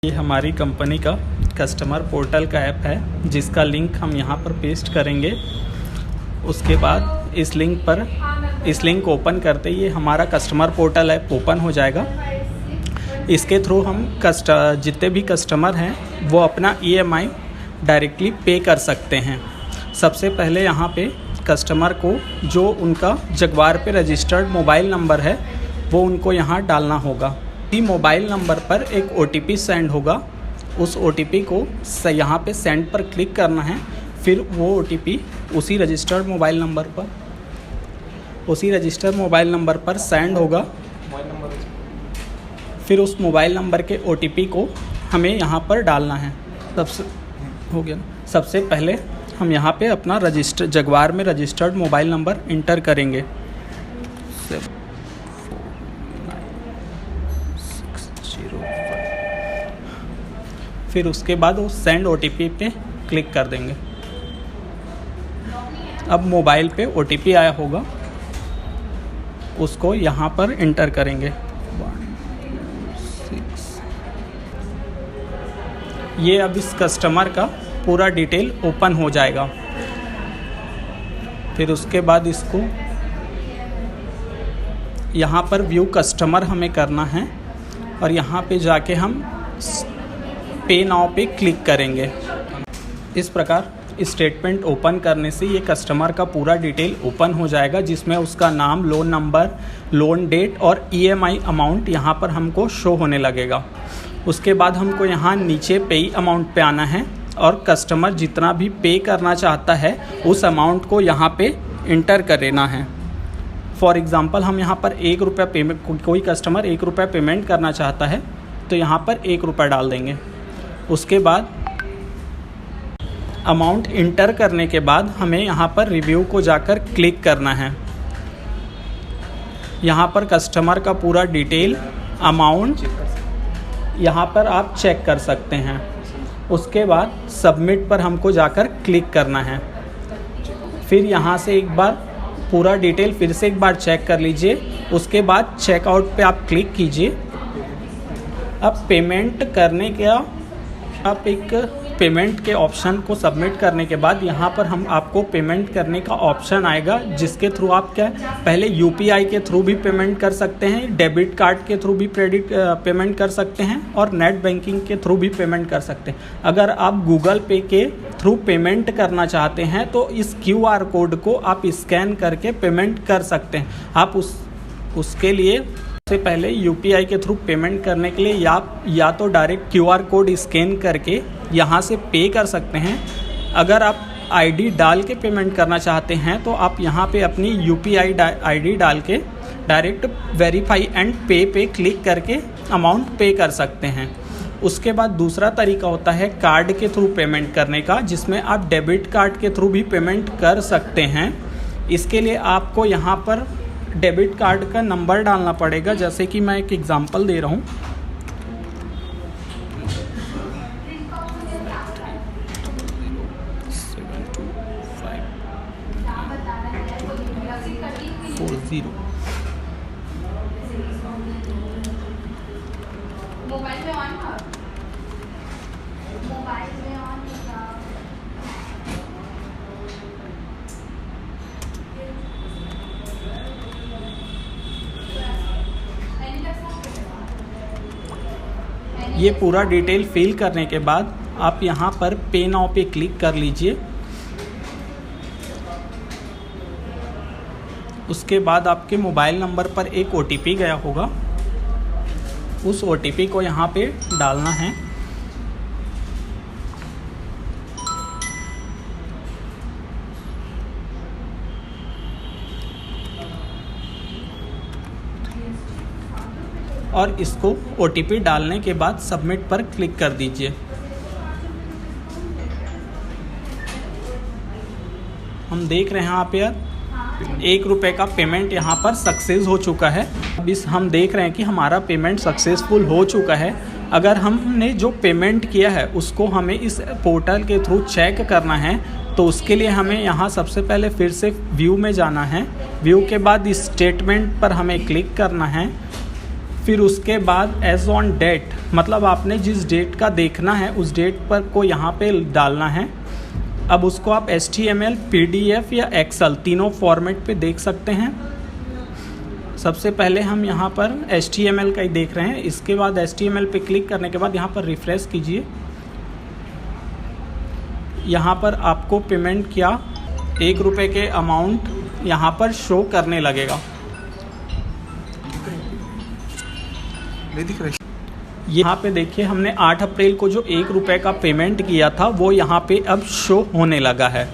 ये हमारी कंपनी का कस्टमर पोर्टल का ऐप है जिसका लिंक हम यहाँ पर पेस्ट करेंगे। उसके बाद इस लिंक ओपन करते ही हमारा कस्टमर पोर्टल ऐप ओपन हो जाएगा। इसके थ्रू हम जितने भी कस्टमर हैं वो अपना EMI डायरेक्टली पे कर सकते हैं। सबसे पहले यहाँ पे कस्टमर को जो उनका जगवार पे रजिस्टर्ड मोबाइल नंबर है वो उनको यहाँ डालना होगा। मोबाइल नंबर पर एक OTP सेंड होगा। उस OTP को यहाँ पे सेंड पर क्लिक करना है। फिर वो OTP उसी रजिस्टर्ड मोबाइल नंबर पर सेंड होगा। फिर उस मोबाइल नंबर के OTP को हमें यहाँ पर डालना है। सबसे पहले हम यहाँ पे अपना जगवार में रजिस्टर्ड मोबाइल नंबर इंटर करेंगे। फिर उसके बाद वो सेंड OTP पे क्लिक कर देंगे। अब मोबाइल पे OTP आया होगा, उसको यहाँ पर इंटर करेंगे। ये अब इस कस्टमर का पूरा डिटेल ओपन हो जाएगा। फिर उसके बाद इसको यहाँ पर व्यू कस्टमर हमें करना है और यहाँ पे जाके हम पे नाउ पे क्लिक करेंगे। इस प्रकार स्टेटमेंट ओपन करने से ये कस्टमर का पूरा डिटेल ओपन हो जाएगा, जिसमें उसका नाम, लोन नंबर, लोन डेट और EMI अमाउंट यहाँ पर हमको शो होने लगेगा। उसके बाद हमको यहाँ नीचे पे अमाउंट पे आना है और कस्टमर जितना भी पे करना चाहता है उस अमाउंट को यहाँ पे इंटर कर देना है। फॉर एग्ज़ाम्पल हम यहाँ पर ₹1 पेमेंट, कोई कस्टमर ₹1 पेमेंट करना चाहता है तो यहाँ पर ₹1 डाल देंगे। उसके बाद अमाउंट इंटर करने के बाद हमें यहाँ पर रिव्यू को जाकर क्लिक करना है। यहाँ पर कस्टमर का पूरा डिटेल, अमाउंट यहाँ पर आप चेक कर सकते हैं। उसके बाद सबमिट पर हमको जाकर क्लिक करना है। फिर यहाँ से एक बार पूरा डिटेल फिर से एक बार चेक कर लीजिए। उसके बाद चेकआउट पे आप क्लिक कीजिए। अब पेमेंट करने का आप एक पेमेंट के ऑप्शन को सबमिट करने के बाद यहाँ पर हम आपको पेमेंट करने का ऑप्शन आएगा, जिसके थ्रू आप पहले UPI के थ्रू भी पेमेंट कर सकते हैं, डेबिट कार्ड के थ्रू भी पेमेंट कर सकते हैं और नेट बैंकिंग के थ्रू भी पेमेंट कर सकते हैं। अगर आप गूगल पे के थ्रू पेमेंट करना चाहते हैं तो इस QR कोड को आप स्कैन करके पेमेंट कर सकते हैं। आप उसके लिए से पहले UPI के थ्रू पेमेंट करने के लिए या तो डायरेक्ट QR कोड स्कैन करके यहाँ से पे कर सकते हैं। अगर आप ID डाल के पेमेंट करना चाहते हैं तो आप यहाँ पे अपनी UPI ID डाल के डायरेक्ट वेरीफाई एंड पे क्लिक करके अमाउंट पे कर सकते हैं। उसके बाद दूसरा तरीका होता है कार्ड के थ्रू पेमेंट करने का, जिसमें आप डेबिट कार्ड के थ्रू भी पेमेंट कर सकते हैं। इसके लिए आपको यहाँ पर डेबिट कार्ड का नंबर डालना पड़ेगा। जैसे कि मैं एक एग्जांपल दे रहा हूँ। मोबाइल में ऑन है, मोबाइल में ऑन ये पूरा डिटेल फिल करने के बाद आप यहाँ पर पे नाउ पे क्लिक कर लीजिए। उसके बाद आपके मोबाइल नंबर पर एक OTP गया होगा, उस OTP को यहाँ पे डालना है। और इसको OTP डालने के बाद सबमिट पर क्लिक कर दीजिए। हम देख रहे हैं यहाँ पे ₹1 का पेमेंट यहाँ पर सक्सेस हो चुका है। अब हम देख रहे हैं कि हमारा पेमेंट सक्सेसफुल हो चुका है। अगर हमने जो पेमेंट किया है उसको हमें इस पोर्टल के थ्रू चेक करना है तो उसके लिए हमें यहाँ सबसे पहले फिर से व्यू में जाना है। व्यू के बाद स्टेटमेंट पर हमें क्लिक करना है। फिर उसके बाद एज ऑन डेट, मतलब आपने जिस डेट का देखना है उस डेट पर को यहाँ पे डालना है। अब उसको आप HTML, PDF या Excel तीनों फॉर्मेट पे देख सकते हैं। सबसे पहले हम यहाँ पर HTML का ही देख रहे हैं। इसके बाद HTML पे क्लिक करने के बाद यहाँ पर रिफ्रेश कीजिए। यहाँ पर आपको पेमेंट किया ₹1 के अमाउंट यहाँ पर शो करने लगेगा। यहाँ पे देखिए हमने 8 अप्रैल को जो ₹1 का पेमेंट किया था वो यहाँ पे अब शो होने लगा है।